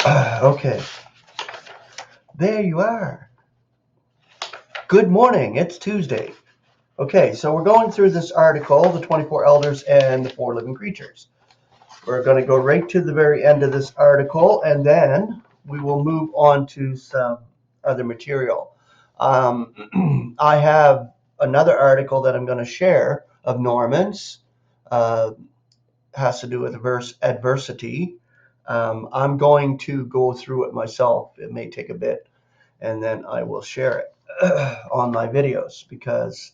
Okay, there you are. Good morning, it's Tuesday. Okay, so we're going through this article, the 24 elders and the 4 living creatures. We're going to go right to the very end of this article, and then we will move on to some other material. I have another article that I'm going to share of Norman's. Has to do with adversity. I'm going to go through it myself. It may take a bit, and then I will share it on my videos because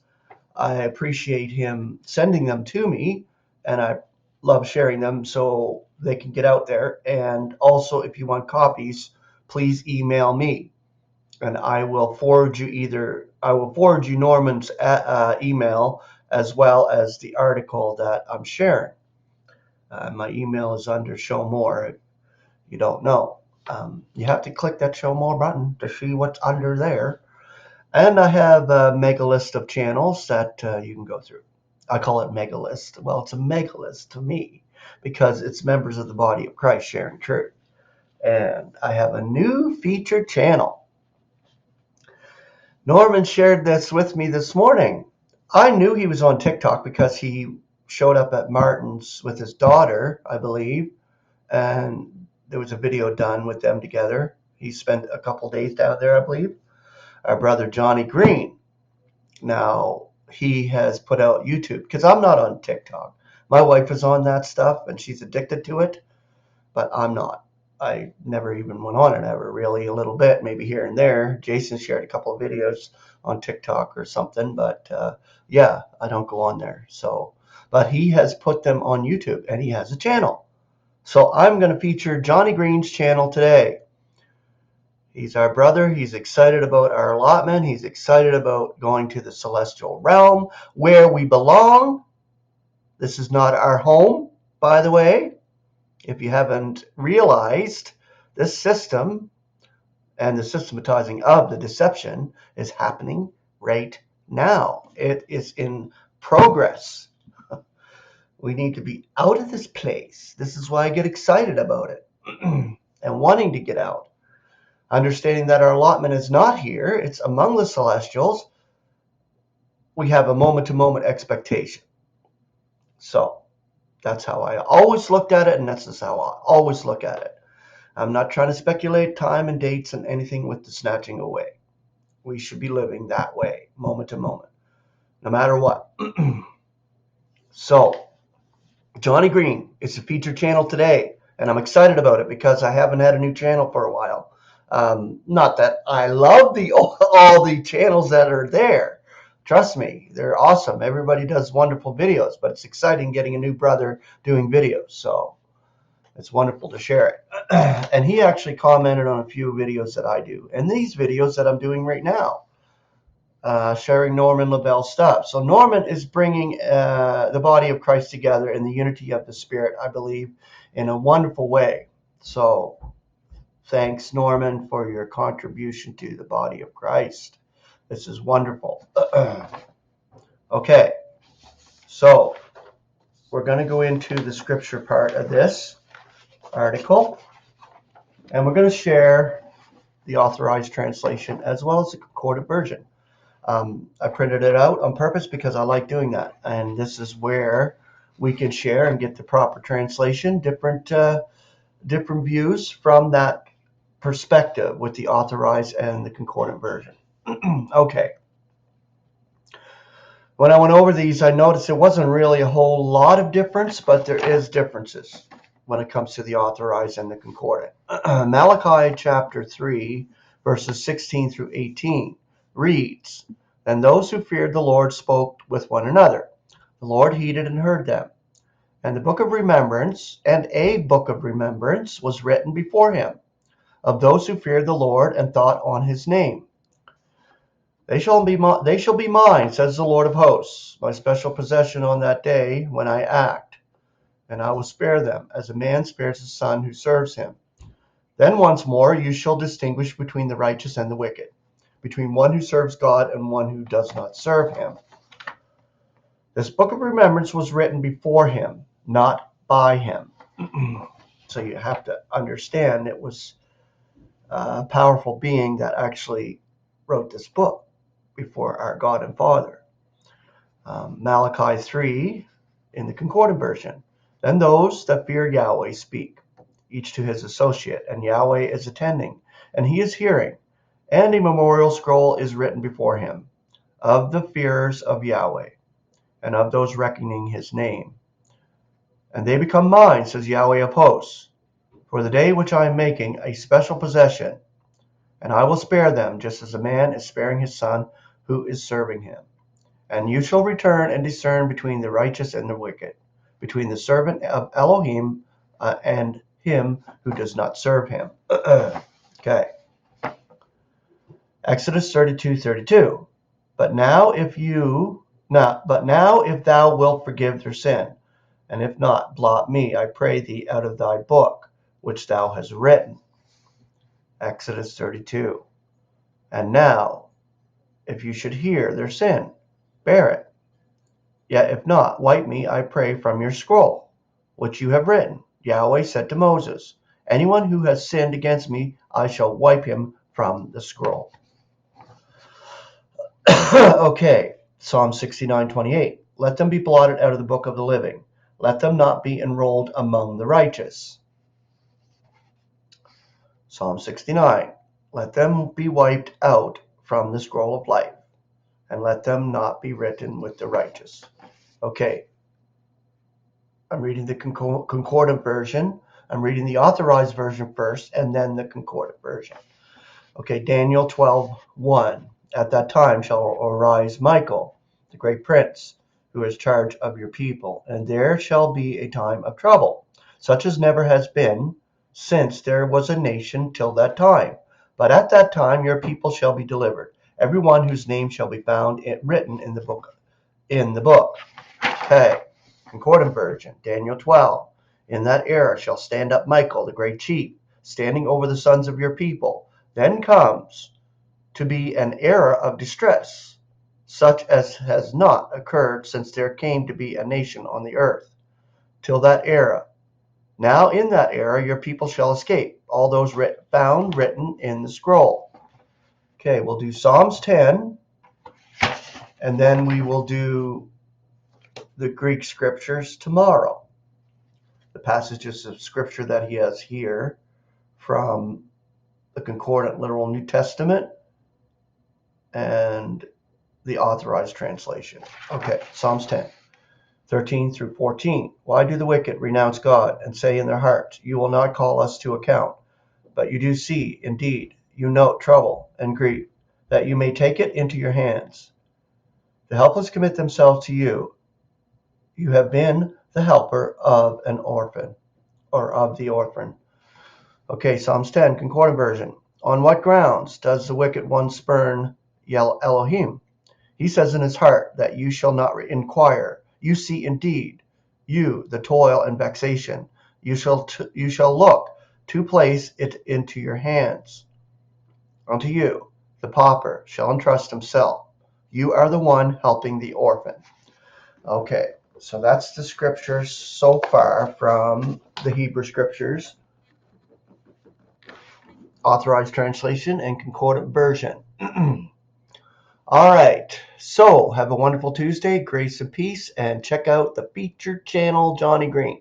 I appreciate him sending them to me, and I love sharing them so they can get out there. And also, if you want copies, please email me, and I will forward you Norman's email as well as the article that I'm sharing. My email is under Show More. If you don't know, you have to click that Show More button to see what's under there. And I have a mega list of channels that you can go through. I call it mega list. Well, it's a mega list to me because it's members of the body of Christ sharing truth. And I have a new featured channel. Norman shared this with me this morning. I knew he was on TikTok because he showed up at Martin's with his daughter, I believe, and there was a video done with them together. He spent a couple days down there, I believe. Our brother Johnny Greene. Now, he has put out YouTube, because I'm not on TikTok. My wife is on that stuff, and she's addicted to it, but I'm not. I never even went on it ever, really, a little bit, maybe here and there. Jason shared a couple of videos on TikTok or something, but yeah, I don't go on there. So, but he has put them on YouTube, and he has a channel. So I'm going to feature Johnny Greene's channel today. He's our brother. He's excited about our allotment. He's excited about going to the celestial realm where we belong. This is not our home, by the way. If you haven't realized, this system and the systematizing of the deception is happening right now. It is in progress. We need to be out of this place. This is why I get excited about it and wanting to get out. Understanding that our allotment is not here, it's among the celestials, we have a moment-to-moment expectation. So that's how I always looked at it, and that's just how I always look at it. I'm not trying to speculate time and dates and anything with the snatching away. We should be living that way, moment to moment, no matter what. So, Johnny Greene is a featured channel today, and I'm excited about it because I haven't had a new channel for a while. Not that I love all the channels that are there. Trust me, they're awesome. Everybody does wonderful videos, but it's exciting getting a new brother doing videos. So it's wonderful to share it. And he actually commented on a few videos that I do, and these videos that I'm doing right now, sharing Norman Labelle stuff. So Norman is bringing the body of Christ together in the unity of the Spirit, I believe, in a wonderful way. So thanks, Norman, for your contribution to the body of Christ. This is wonderful. Okay, so we're going to go into the scripture part of this article, and we're going to share the authorized translation as well as the concordant version. I printed it out on purpose because I like doing that, and this is where we can share and get the proper translation, different views from that perspective with the authorized and the concordant version. Okay. When I went over these, I noticed it wasn't really a whole lot of difference, but there is differences when it comes to the authorized and the concordant. Malachi chapter 3, verses 16 through 18 reads, "Then those who feared the Lord spoke with one another. The Lord heeded and heard them. And the book of remembrance, and a book of remembrance was written before him, of those who feared the Lord and thought on his name. They shall be mine, says the Lord of hosts, my special possession on that day when I act. And I will spare them, as a man spares his son who serves him. Then once more you shall distinguish between the righteous and the wicked, between one who serves God and one who does not serve him. This book of remembrance was written before him, not by him." So you have to understand it was powerful being that actually wrote this book before our God and Father. Malachi 3 in the Concordant version. Then those that fear Yahweh speak, each to his associate, and Yahweh is attending, and he is hearing, and a memorial scroll is written before him, of the fearers of Yahweh, and of those reckoning his name. And they become mine, says Yahweh of hosts, for the day which I am making a special possession, and I will spare them, just as a man is sparing his son who is serving him. And you shall return and discern between the righteous and the wicked, between the servant of Elohim and him who does not serve him. Okay. Exodus 32:32. But now if thou wilt forgive their sin, and if not, blot me, I pray thee, out of thy book which thou hast written. Exodus 32. And now, if you should hear their sin, bear it. Yet if not, wipe me, I pray, from your scroll, which you have written. Yahweh said to Moses, anyone who has sinned against me, I shall wipe him from the scroll. Okay, Psalm 69:28. Let them be blotted out of the book of the living. Let them not be enrolled among the righteous. Psalm 69. Let them be wiped out from the scroll of life, and let them not be written with the righteous. Okay, I'm reading the concordant version. I'm reading the authorized version first, and then the concordant version. Okay, Daniel 12:1. At that time shall arise Michael, the great prince, who is charge of your people, and there shall be a time of trouble, such as never has been since there was a nation till that time. But at that time your people shall be delivered, every one whose name shall be found written in the book. Okay, concordant version, Daniel 12. In that era shall stand up Michael, the great chief, standing over the sons of your people. Then comes to be an era of distress, such as has not occurred since there came to be a nation on the earth, till that era. Now in that era your people shall escape, all those found written in the scroll. Okay, we'll do Psalms 10, and then we will do the Greek scriptures tomorrow. The passages of scripture that he has here from the Concordant Literal New Testament and the Authorized Translation. Okay, Psalms 10, 13 through 14. Why do the wicked renounce God and say in their hearts, you will not call us to account? But you do see, indeed, you note trouble and grief, that you may take it into your hands. The helpless commit themselves to you. You have been the helper of an orphan, or of the orphan. Okay, Psalms 10, Concordant version. On what grounds does the wicked one spurn Elohim? He says in his heart that you shall not inquire. You see indeed, you, the toil and vexation. You shall look to place it into your hands. Unto you, the pauper, shall entrust himself. You are the one helping the orphan. Okay, so that's the scriptures so far from the Hebrew scriptures, Authorized Translation and Concordant version. All right, so have a wonderful Tuesday, grace and peace, and check out the featured channel, Johnny Greene.